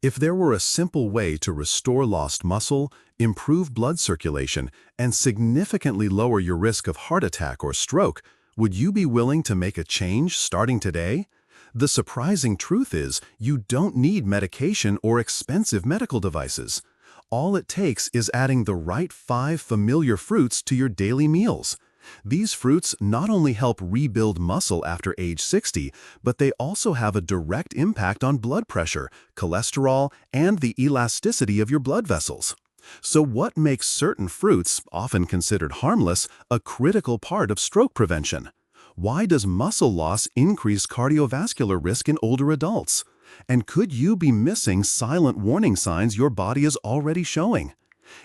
If there were a simple way to restore lost muscle, improve blood circulation, and significantly lower your risk of heart attack or stroke, would you be willing to make a change starting today? The surprising truth is, you don't need medication or expensive medical devices. All it takes is adding the right 5 familiar fruits to your daily meals. These fruits not only help rebuild muscle after age 60, but they also have a direct impact on blood pressure, cholesterol, and the elasticity of your blood vessels. So what makes certain fruits, often considered harmless, a critical part of stroke prevention? Why does muscle loss increase cardiovascular risk in older adults? And could you be missing silent warning signs your body is already showing?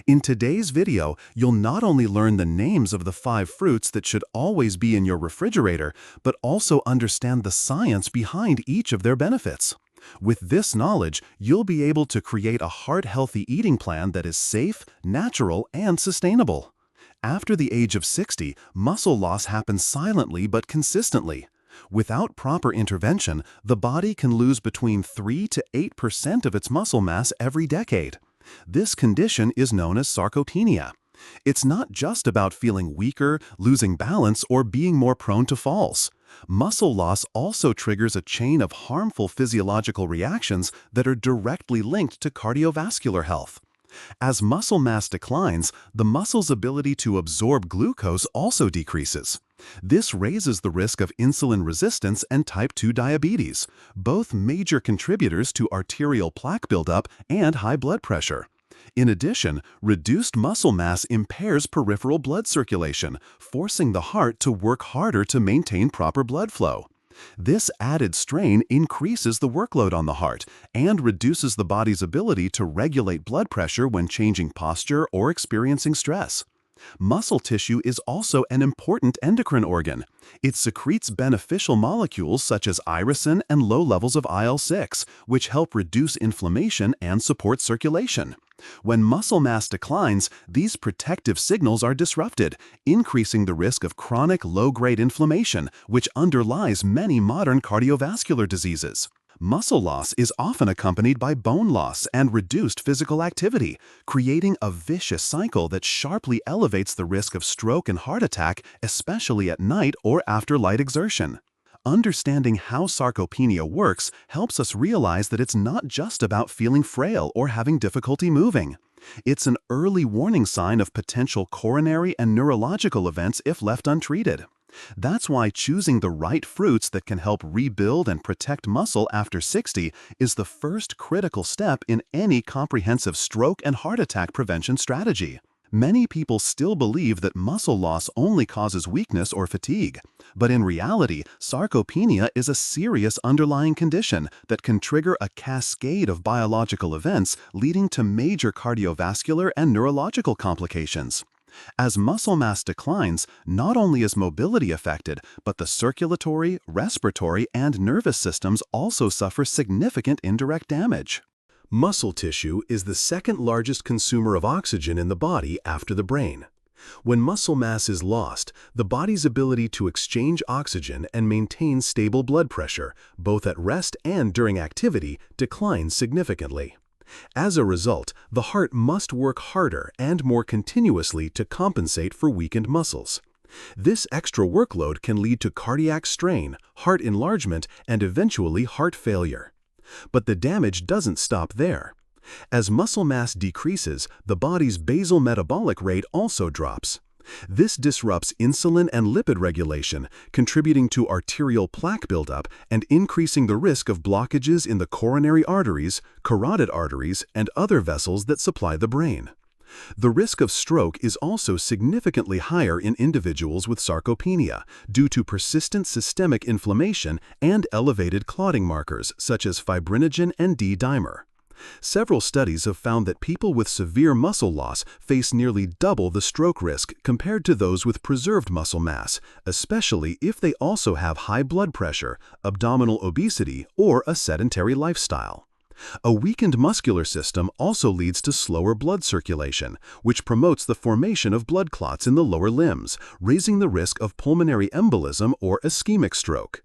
In today's video, you'll not only learn the names of the 5 fruits that should always be in your refrigerator, but also understand the science behind each of their benefits. With this knowledge, you'll be able to create a heart-healthy eating plan that is safe, natural, and sustainable. After the age of 60, muscle loss happens silently but consistently. Without proper intervention, the body can lose between 3 to 8% of its muscle mass every decade. This condition is known as sarcopenia. It's not just about feeling weaker, losing balance, or being more prone to falls. Muscle loss also triggers a chain of harmful physiological reactions that are directly linked to cardiovascular health. As muscle mass declines, the muscle's ability to absorb glucose also decreases. This raises the risk of insulin resistance and type 2 diabetes, both major contributors to arterial plaque buildup and high blood pressure. In addition, reduced muscle mass impairs peripheral blood circulation, forcing the heart to work harder to maintain proper blood flow. This added strain increases the workload on the heart and reduces the body's ability to regulate blood pressure when changing posture or experiencing stress. Muscle tissue is also an important endocrine organ. It secretes beneficial molecules such as irisin and low levels of IL-6, which help reduce inflammation and support circulation. When muscle mass declines, these protective signals are disrupted, increasing the risk of chronic low-grade inflammation, which underlies many modern cardiovascular diseases. Muscle loss is often accompanied by bone loss and reduced physical activity, creating a vicious cycle that sharply elevates the risk of stroke and heart attack, especially at night or after light exertion. Understanding how sarcopenia works helps us realize that it's not just about feeling frail or having difficulty moving. It's an early warning sign of potential coronary and neurological events if left untreated. That's why choosing the right fruits that can help rebuild and protect muscle after 60 is the first critical step in any comprehensive stroke and heart attack prevention strategy. Many people still believe that muscle loss only causes weakness or fatigue, but in reality, sarcopenia is a serious underlying condition that can trigger a cascade of biological events leading to major cardiovascular and neurological complications. As muscle mass declines, not only is mobility affected, but the circulatory, respiratory, and nervous systems also suffer significant indirect damage. Muscle tissue is the second largest consumer of oxygen in the body after the brain. When muscle mass is lost, the body's ability to exchange oxygen and maintain stable blood pressure, both at rest and during activity, declines significantly. As a result, the heart must work harder and more continuously to compensate for weakened muscles. This extra workload can lead to cardiac strain, heart enlargement, and eventually heart failure. But the damage doesn't stop there. As muscle mass decreases, the body's basal metabolic rate also drops. This disrupts insulin and lipid regulation, contributing to arterial plaque buildup and increasing the risk of blockages in the coronary arteries, carotid arteries, and other vessels that supply the brain. The risk of stroke is also significantly higher in individuals with sarcopenia due to persistent systemic inflammation and elevated clotting markers such as fibrinogen and D-dimer. Several studies have found that people with severe muscle loss face nearly double the stroke risk compared to those with preserved muscle mass, especially if they also have high blood pressure, abdominal obesity, or a sedentary lifestyle. A weakened muscular system also leads to slower blood circulation, which promotes the formation of blood clots in the lower limbs, raising the risk of pulmonary embolism or ischemic stroke.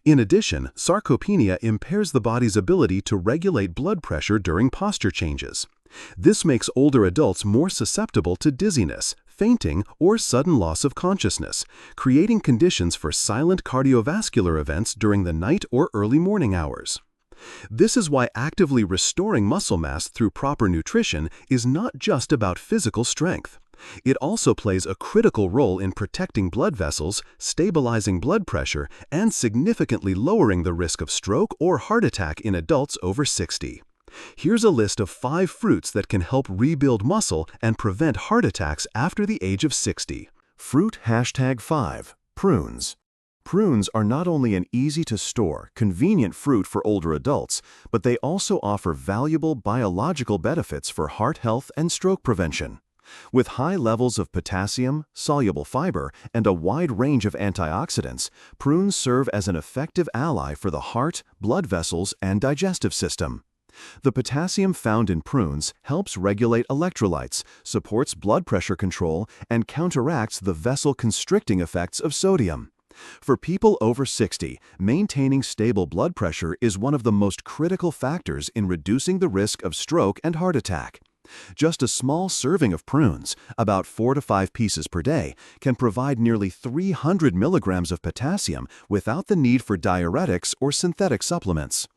In addition, sarcopenia impairs the body's ability to regulate blood pressure during posture changes. This makes older adults more susceptible to dizziness, fainting, or sudden loss of consciousness, creating conditions for silent cardiovascular events during the night or early morning hours. This is why actively restoring muscle mass through proper nutrition is not just about physical strength. It also plays a critical role in protecting blood vessels, stabilizing blood pressure, and significantly lowering the risk of stroke or heart attack in adults over 60. Here's a list of 5 fruits that can help rebuild muscle and prevent heart attacks after the age of 60. Fruit #5. Prunes. Prunes are not only an easy-to-store, convenient fruit for older adults, but they also offer valuable biological benefits for heart health and stroke prevention. With high levels of potassium, soluble fiber, and a wide range of antioxidants, prunes serve as an effective ally for the heart, blood vessels, and digestive system. The potassium found in prunes helps regulate electrolytes, supports blood pressure control, and counteracts the vessel-constricting effects of sodium. For people over 60, maintaining stable blood pressure is one of the most critical factors in reducing the risk of stroke and heart attack. Just a small serving of prunes, about 4 to 5 pieces per day, can provide nearly 300 milligrams of potassium without the need for diuretics or synthetic supplements.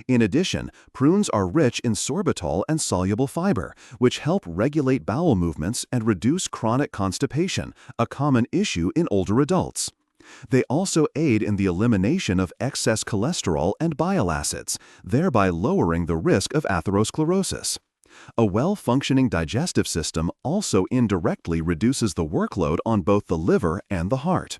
In addition, prunes are rich in sorbitol and soluble fiber, which help regulate bowel movements and reduce chronic constipation, a common issue in older adults. They also aid in the elimination of excess cholesterol and bile acids, thereby lowering the risk of atherosclerosis. A well-functioning digestive system also indirectly reduces the workload on both the liver and the heart.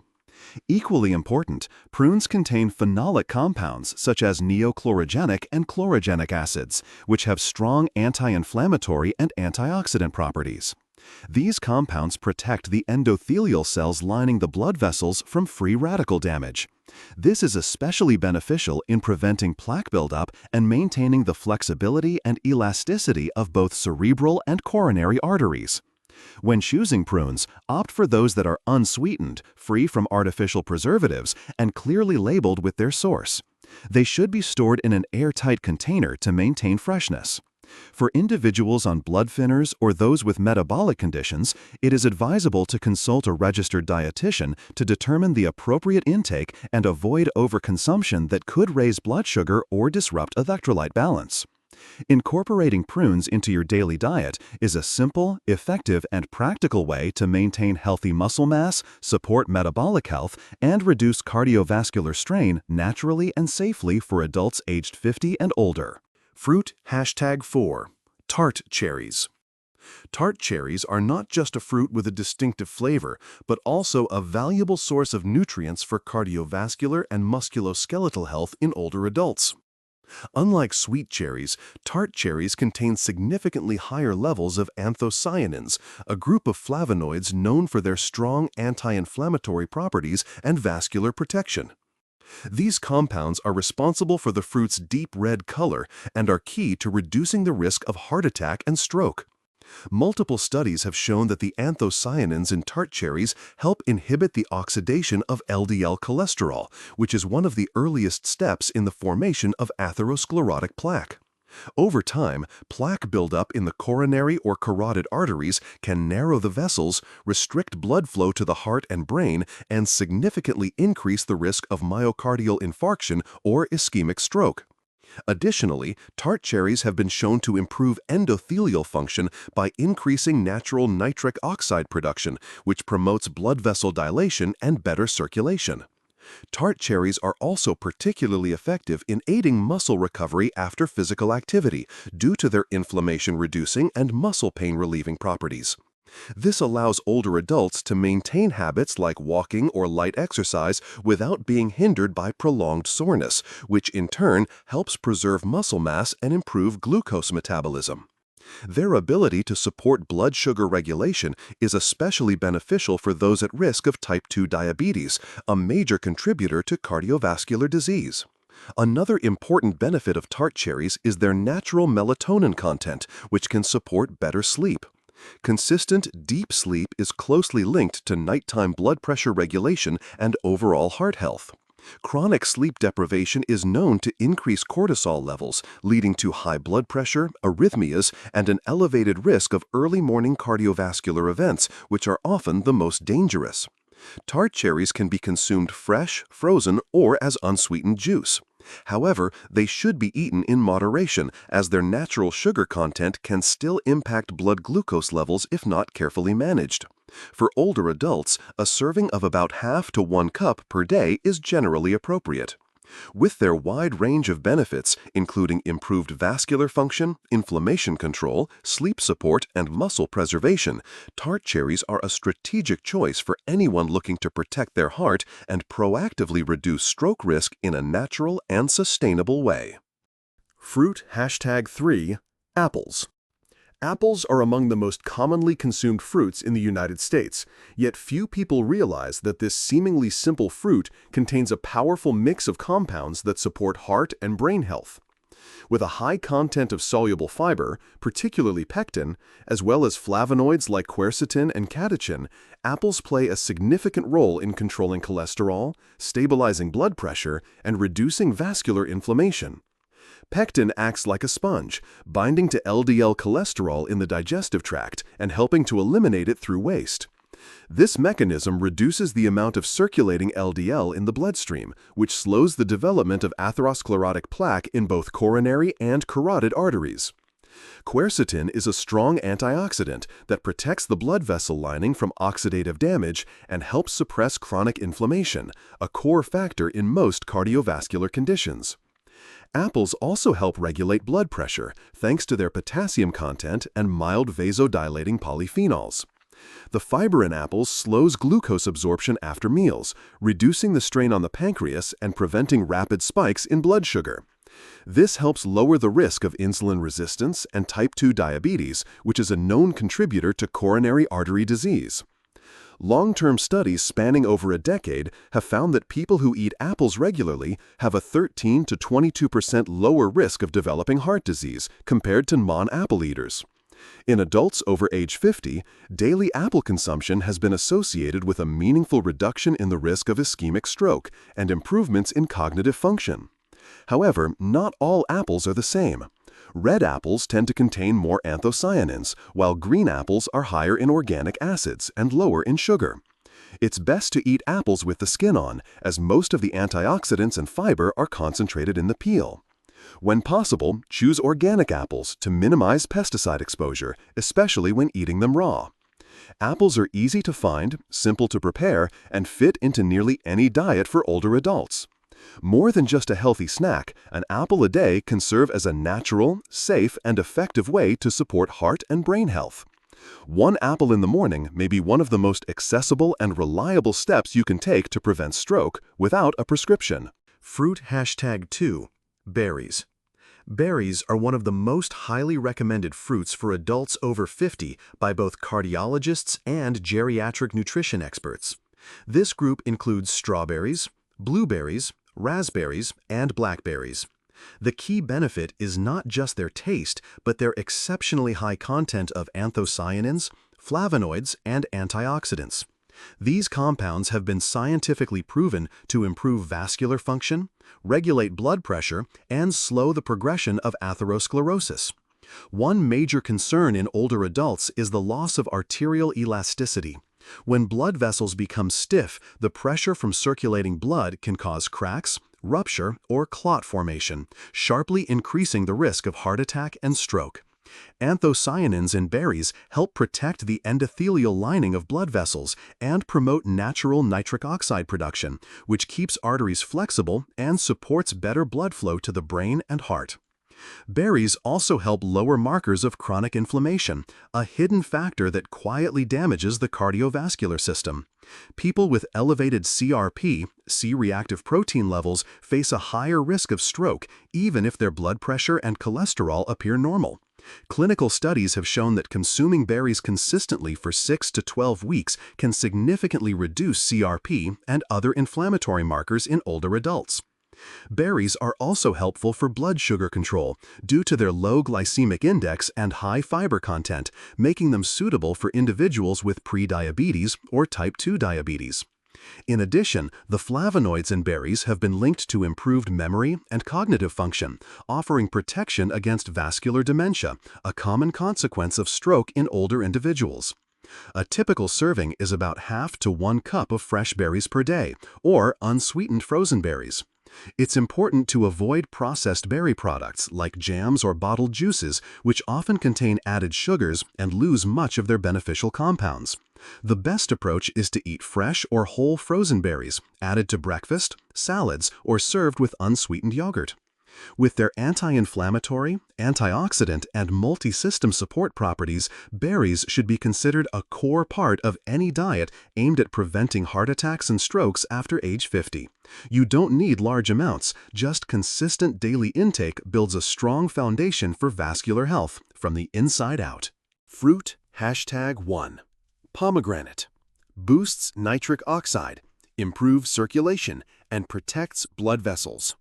Equally important, prunes contain phenolic compounds such as neochlorogenic and chlorogenic acids, which have strong anti-inflammatory and antioxidant properties. These compounds protect the endothelial cells lining the blood vessels from free radical damage. This is especially beneficial in preventing plaque buildup and maintaining the flexibility and elasticity of both cerebral and coronary arteries. When choosing prunes, opt for those that are unsweetened, free from artificial preservatives, and clearly labeled with their source. They should be stored in an airtight container to maintain freshness. For individuals on blood thinners or those with metabolic conditions, it is advisable to consult a registered dietitian to determine the appropriate intake and avoid overconsumption that could raise blood sugar or disrupt electrolyte balance. Incorporating prunes into your daily diet is a simple, effective, and practical way to maintain healthy muscle mass, support metabolic health, and reduce cardiovascular strain naturally and safely for adults aged 50 and older. Fruit #4. Tart cherries. Tart cherries are not just a fruit with a distinctive flavor, but also a valuable source of nutrients for cardiovascular and musculoskeletal health in older adults. Unlike sweet cherries, tart cherries contain significantly higher levels of anthocyanins, a group of flavonoids known for their strong anti-inflammatory properties and vascular protection. These compounds are responsible for the fruit's deep red color and are key to reducing the risk of heart attack and stroke. Multiple studies have shown that the anthocyanins in tart cherries help inhibit the oxidation of LDL cholesterol, which is one of the earliest steps in the formation of atherosclerotic plaque. Over time, plaque buildup in the coronary or carotid arteries can narrow the vessels, restrict blood flow to the heart and brain, and significantly increase the risk of myocardial infarction or ischemic stroke. Additionally, tart cherries have been shown to improve endothelial function by increasing natural nitric oxide production, which promotes blood vessel dilation and better circulation. Tart cherries are also particularly effective in aiding muscle recovery after physical activity due to their inflammation-reducing and muscle pain-relieving properties. This allows older adults to maintain habits like walking or light exercise without being hindered by prolonged soreness, which in turn helps preserve muscle mass and improve glucose metabolism. Their ability to support blood sugar regulation is especially beneficial for those at risk of type 2 diabetes, a major contributor to cardiovascular disease. Another important benefit of tart cherries is their natural melatonin content, which can support better sleep. Consistent, deep sleep is closely linked to nighttime blood pressure regulation and overall heart health. Chronic sleep deprivation is known to increase cortisol levels, leading to high blood pressure, arrhythmias, and an elevated risk of early morning cardiovascular events, which are often the most dangerous. Tart cherries can be consumed fresh, frozen, or as unsweetened juice. However, they should be eaten in moderation, as their natural sugar content can still impact blood glucose levels if not carefully managed. For older adults, a serving of about half to 1 cup per day is generally appropriate. With their wide range of benefits, including improved vascular function, inflammation control, sleep support, and muscle preservation, tart cherries are a strategic choice for anyone looking to protect their heart and proactively reduce stroke risk in a natural and sustainable way. Fruit #3 Apples. Apples are among the most commonly consumed fruits in the United States, yet few people realize that this seemingly simple fruit contains a powerful mix of compounds that support heart and brain health. With a high content of soluble fiber, particularly pectin, as well as flavonoids like quercetin and catechin, apples play a significant role in controlling cholesterol, stabilizing blood pressure, and reducing vascular inflammation. Pectin acts like a sponge, binding to LDL cholesterol in the digestive tract and helping to eliminate it through waste. This mechanism reduces the amount of circulating LDL in the bloodstream, which slows the development of atherosclerotic plaque in both coronary and carotid arteries. Quercetin is a strong antioxidant that protects the blood vessel lining from oxidative damage and helps suppress chronic inflammation, a core factor in most cardiovascular conditions. Apples also help regulate blood pressure thanks to their potassium content and mild vasodilating polyphenols. The fiber in apples slows glucose absorption after meals, reducing the strain on the pancreas and preventing rapid spikes in blood sugar. This helps lower the risk of insulin resistance and type 2 diabetes, which is a known contributor to coronary artery disease. Long-term studies spanning over a decade have found that people who eat apples regularly have a 13 to 22% lower risk of developing heart disease compared to non-apple eaters. In adults over age 50, daily apple consumption has been associated with a meaningful reduction in the risk of ischemic stroke and improvements in cognitive function. However, not all apples are the same. Red apples tend to contain more anthocyanins, while green apples are higher in organic acids and lower in sugar. It's best to eat apples with the skin on, as most of the antioxidants and fiber are concentrated in the peel. When possible, choose organic apples to minimize pesticide exposure, especially when eating them raw. Apples are easy to find, simple to prepare, and fit into nearly any diet for older adults. More than just a healthy snack, an apple a day can serve as a natural, safe, and effective way to support heart and brain health. One apple in the morning may be one of the most accessible and reliable steps you can take to prevent stroke without a prescription. Fruit #2 Berries. Berries are one of the most highly recommended fruits for adults over 50 by both cardiologists and geriatric nutrition experts. This group includes strawberries, blueberries, raspberries, and blackberries. The key benefit is not just their taste, but their exceptionally high content of anthocyanins, flavonoids, and antioxidants. These compounds have been scientifically proven to improve vascular function, regulate blood pressure, and slow the progression of atherosclerosis. One major concern in older adults is the loss of arterial elasticity. When blood vessels become stiff, the pressure from circulating blood can cause cracks, rupture, or clot formation, sharply increasing the risk of heart attack and stroke. Anthocyanins in berries help protect the endothelial lining of blood vessels and promote natural nitric oxide production, which keeps arteries flexible and supports better blood flow to the brain and heart. Berries also help lower markers of chronic inflammation, a hidden factor that quietly damages the cardiovascular system. People with elevated CRP, C-reactive protein levels, face a higher risk of stroke even if their blood pressure and cholesterol appear normal. Clinical studies have shown that consuming berries consistently for 6 to 12 weeks can significantly reduce CRP and other inflammatory markers in older adults. Berries are also helpful for blood sugar control due to their low glycemic index and high fiber content, making them suitable for individuals with prediabetes or type 2 diabetes. In addition, the flavonoids in berries have been linked to improved memory and cognitive function, offering protection against vascular dementia, a common consequence of stroke in older individuals. A typical serving is about half to 1 cup of fresh berries per day, or unsweetened frozen berries. It's important to avoid processed berry products like jams or bottled juices, which often contain added sugars and lose much of their beneficial compounds. The best approach is to eat fresh or whole frozen berries, added to breakfast, salads, or served with unsweetened yogurt. With their anti-inflammatory, antioxidant, and multi-system support properties, berries should be considered a core part of any diet aimed at preventing heart attacks and strokes after age 50. You don't need large amounts, just consistent daily intake builds a strong foundation for vascular health from the inside out. Fruit #1. Pomegranate. Boosts nitric oxide, improves circulation, and protects blood vessels.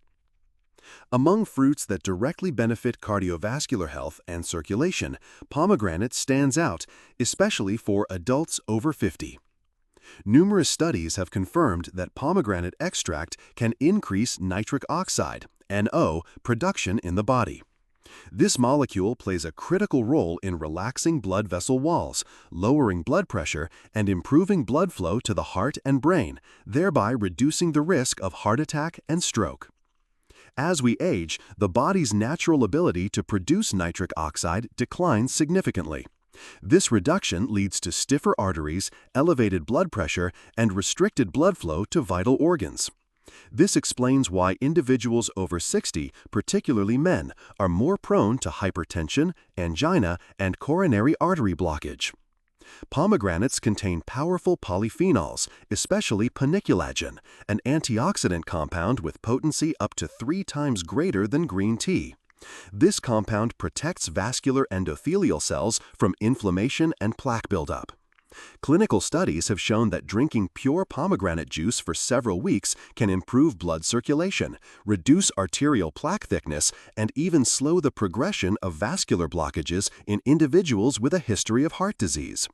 Among fruits that directly benefit cardiovascular health and circulation, pomegranate stands out, especially for adults over 50. Numerous studies have confirmed that pomegranate extract can increase nitric oxide, NO, production in the body. This molecule plays a critical role in relaxing blood vessel walls, lowering blood pressure, and improving blood flow to the heart and brain, thereby reducing the risk of heart attack and stroke. As we age, the body's natural ability to produce nitric oxide declines significantly. This reduction leads to stiffer arteries, elevated blood pressure, and restricted blood flow to vital organs. This explains why individuals over 60, particularly men, are more prone to hypertension, angina, and coronary artery blockage. Pomegranates contain powerful polyphenols, especially paniculagen, an antioxidant compound with potency up to 3 times greater than green tea. This compound protects vascular endothelial cells from inflammation and plaque buildup. Clinical studies have shown that drinking pure pomegranate juice for several weeks can improve blood circulation, reduce arterial plaque thickness, and even slow the progression of vascular blockages in individuals with a history of heart disease.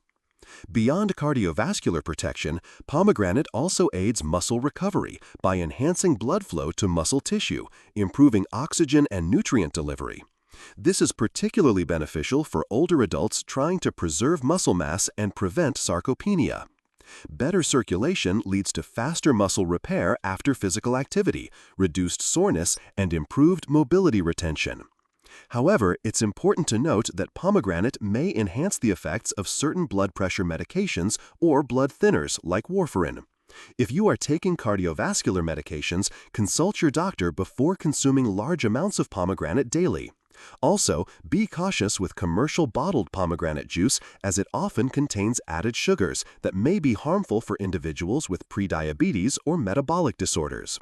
Beyond cardiovascular protection, pomegranate also aids muscle recovery by enhancing blood flow to muscle tissue, improving oxygen and nutrient delivery. This is particularly beneficial for older adults trying to preserve muscle mass and prevent sarcopenia. Better circulation leads to faster muscle repair after physical activity, reduced soreness, and improved mobility retention. However, it's important to note that pomegranate may enhance the effects of certain blood pressure medications or blood thinners like warfarin. If you are taking cardiovascular medications, consult your doctor before consuming large amounts of pomegranate daily. Also, be cautious with commercial bottled pomegranate juice as it often contains added sugars that may be harmful for individuals with prediabetes or metabolic disorders.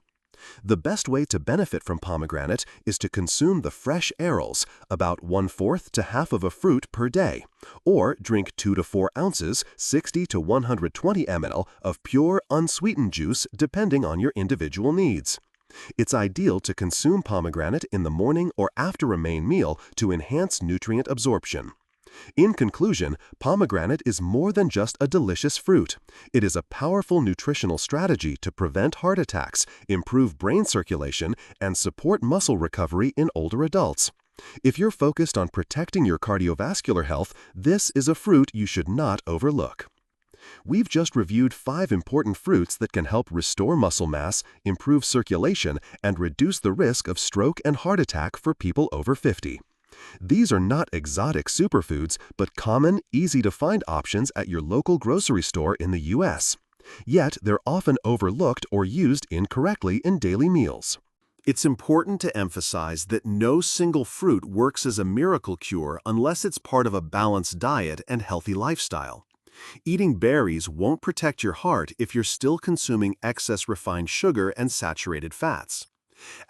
The best way to benefit from pomegranate is to consume the fresh arils, about 1/4 to half of a fruit per day, or drink 2 to 4 ounces, 60 to 120 ml of pure, unsweetened juice depending on your individual needs. It's ideal to consume pomegranate in the morning or after a main meal to enhance nutrient absorption. In conclusion, pomegranate is more than just a delicious fruit. It is a powerful nutritional strategy to prevent heart attacks, improve brain circulation, and support muscle recovery in older adults. If you're focused on protecting your cardiovascular health, this is a fruit you should not overlook. We've just reviewed 5 important fruits that can help restore muscle mass, improve circulation, and reduce the risk of stroke and heart attack for people over 50. These are not exotic superfoods, but common, easy-to-find options at your local grocery store in the U.S. Yet, they're often overlooked or used incorrectly in daily meals. It's important to emphasize that no single fruit works as a miracle cure unless it's part of a balanced diet and healthy lifestyle. Eating berries won't protect your heart if you're still consuming excess refined sugar and saturated fats.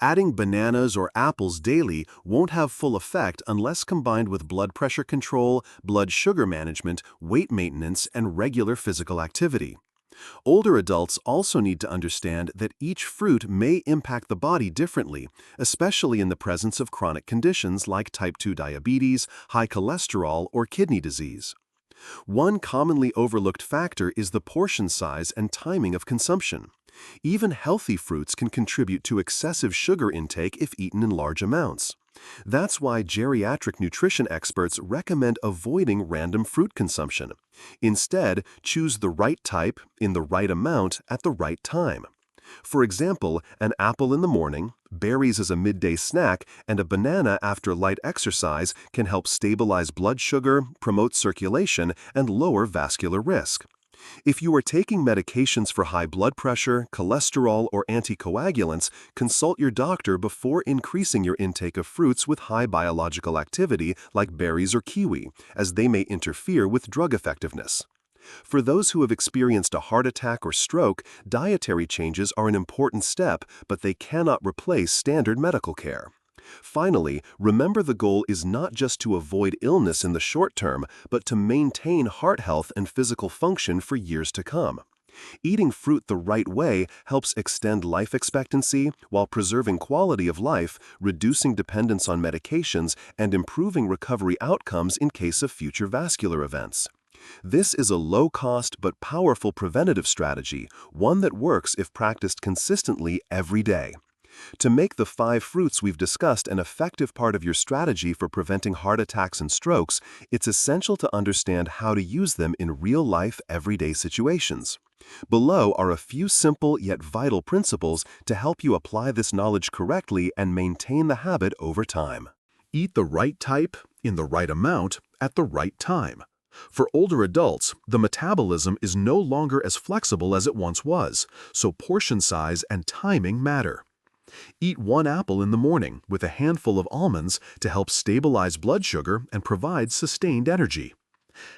Adding bananas or apples daily won't have full effect unless combined with blood pressure control, blood sugar management, weight maintenance, and regular physical activity. Older adults also need to understand that each fruit may impact the body differently, especially in the presence of chronic conditions like type 2 diabetes, high cholesterol, or kidney disease. One commonly overlooked factor is the portion size and timing of consumption. Even healthy fruits can contribute to excessive sugar intake if eaten in large amounts. That's why geriatric nutrition experts recommend avoiding random fruit consumption. Instead, choose the right type, in the right amount, at the right time. For example, an apple in the morning, berries as a midday snack, and a banana after light exercise can help stabilize blood sugar, promote circulation, and lower vascular risk. If you are taking medications for high blood pressure, cholesterol, or anticoagulants, consult your doctor before increasing your intake of fruits with high biological activity like berries or kiwi, as they may interfere with drug effectiveness. For those who have experienced a heart attack or stroke, dietary changes are an important step, but they cannot replace standard medical care. Finally, remember the goal is not just to avoid illness in the short term, but to maintain heart health and physical function for years to come. Eating fruit the right way helps extend life expectancy while preserving quality of life, reducing dependence on medications, and improving recovery outcomes in case of future vascular events. This is a low-cost but powerful preventative strategy, one that works if practiced consistently every day. To make the 5 fruits we've discussed an effective part of your strategy for preventing heart attacks and strokes, it's essential to understand how to use them in real-life, everyday situations. Below are a few simple yet vital principles to help you apply this knowledge correctly and maintain the habit over time. Eat the right type, in the right amount, at the right time. For older adults, the metabolism is no longer as flexible as it once was, so portion size and timing matter. Eat 1 apple in the morning with a handful of almonds to help stabilize blood sugar and provide sustained energy.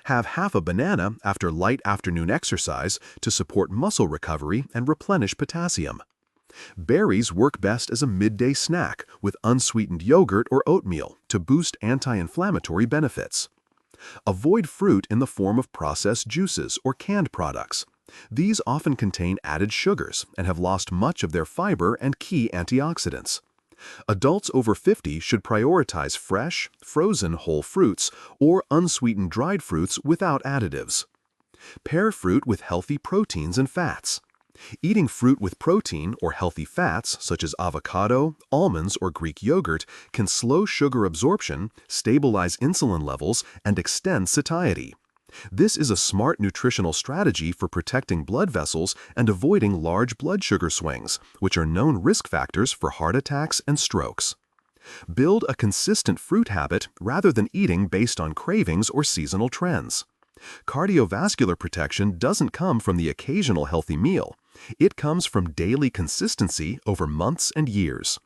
Have half a banana after light afternoon exercise to support muscle recovery and replenish potassium. Berries work best as a midday snack with unsweetened yogurt or oatmeal to boost anti-inflammatory benefits. Avoid fruit in the form of processed juices or canned products. These often contain added sugars and have lost much of their fiber and key antioxidants. Adults over 50 should prioritize fresh, frozen whole fruits or unsweetened dried fruits without additives. Pair fruit with healthy proteins and fats. Eating fruit with protein or healthy fats, such as avocado, almonds, or Greek yogurt, can slow sugar absorption, stabilize insulin levels, and extend satiety. This is a smart nutritional strategy for protecting blood vessels and avoiding large blood sugar swings, which are known risk factors for heart attacks and strokes. Build a consistent fruit habit rather than eating based on cravings or seasonal trends. Cardiovascular protection doesn't come from the occasional healthy meal. It comes from daily consistency over months and years.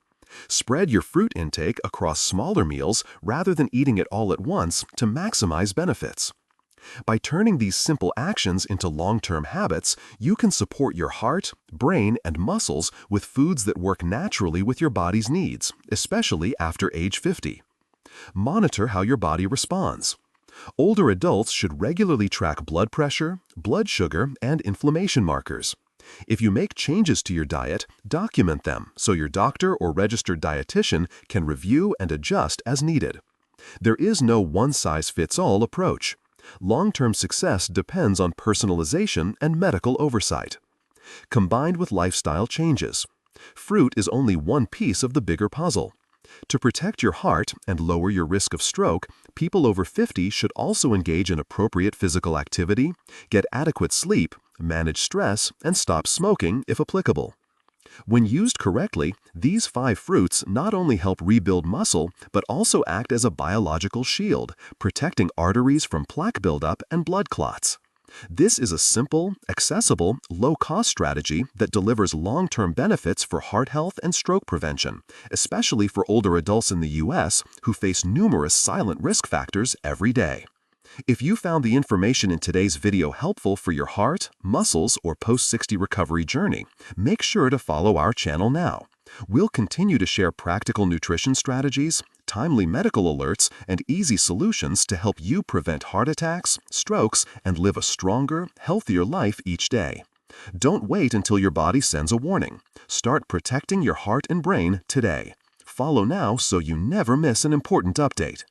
Spread your fruit intake across smaller meals rather than eating it all at once to maximize benefits. By turning these simple actions into long-term habits, you can support your heart, brain, and muscles with foods that work naturally with your body's needs, especially after age 50. Monitor how your body responds. Older adults should regularly track blood pressure, blood sugar, and inflammation markers. If you make changes to your diet, document them so your doctor or registered dietitian can review and adjust as needed. There is no one-size-fits-all approach. Long-term success depends on personalization and medical oversight. Combined with lifestyle changes. Fruit is only one piece of the bigger puzzle. To protect your heart and lower your risk of stroke, people over 50 should also engage in appropriate physical activity, get adequate sleep, manage stress, and stop smoking if applicable. When used correctly, these 5 fruits not only help rebuild muscle, but also act as a biological shield, protecting arteries from plaque buildup and blood clots. This is a simple, accessible, low-cost strategy that delivers long-term benefits for heart health and stroke prevention, especially for older adults in the U.S. who face numerous silent risk factors every day. If you found the information in today's video helpful for your heart, muscles, or post-60 recovery journey, make sure to follow our channel now. We'll continue to share practical nutrition strategies, timely medical alerts, and easy solutions to help you prevent heart attacks, strokes, and live a stronger, healthier life each day. Don't wait until your body sends a warning. Start protecting your heart and brain today. Follow now so you never miss an important update.